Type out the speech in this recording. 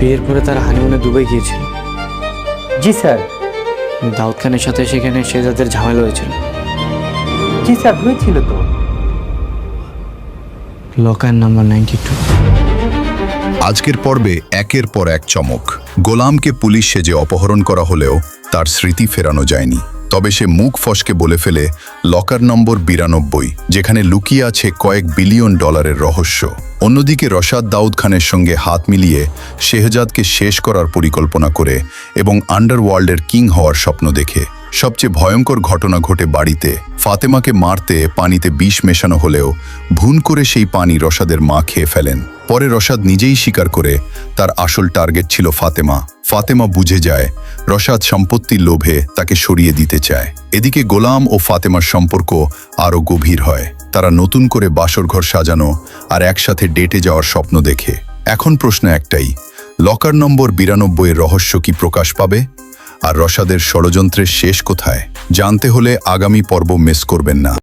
বিয়ের পরে তার হানিমুনে দুবাই গিয়েছিল। জি স্যার। দাউদ খানের সাথে সেখানে শেহজাদের ঝামেলা হয়েছিল। জি স্যার, হয়েছিল তো। Locker number 92। আজকের পর্বে একের পর এক চমক। গোলামকে পুলিশ সেজে অপহরণ করা হলেও তার স্মৃতি ফেরানো যায়নি। তবে সে মুখ ফসকে বলে ফেলে লকার নম্বর 92, যেখানে লুকিয়ে আছে কয়েক বিলিয়ন ডলারের রহস্য। অন্যদিকে রশাদ দাউদ খানের সঙ্গে হাত মিলিয়ে শেহজাদকে শেষ করার পরিকল্পনা করে এবং আন্ডারওয়ার্ল্ডের কিং হওয়ার স্বপ্ন দেখে। সবচেয়ে ভয়ঙ্কর ঘটনা ঘটে বাড়িতে। ফাতেমাকে মারতে পানিতে বিষ মেশানো হলেও ভুল করে সেই পানি রশাদের মা খেয়ে ফেলেন। পরে রশাদ নিজেই স্বীকার করে তার আসল টার্গেট ছিল ফাতেমা। ফাতেমা বুঝে যায় রশাদ সম্পত্তির লোভে তাকে সরিয়ে দিতে চায়। এদিকে গোলাম ও ফাতেমার সম্পর্ক আরও গভীর হয়। তারা নতুন করে বাসরঘর সাজানো আর একসাথে ডেটে যাওয়ার স্বপ্ন দেখে। এখন প্রশ্ন একটাই, লকার নম্বর 92-এর রহস্য কি প্রকাশ পাবে? আর রশাদের ষড়যন্ত্রের শেষ কোথায়? জানতে হলে আগামী পর্ব মিস করবেন না।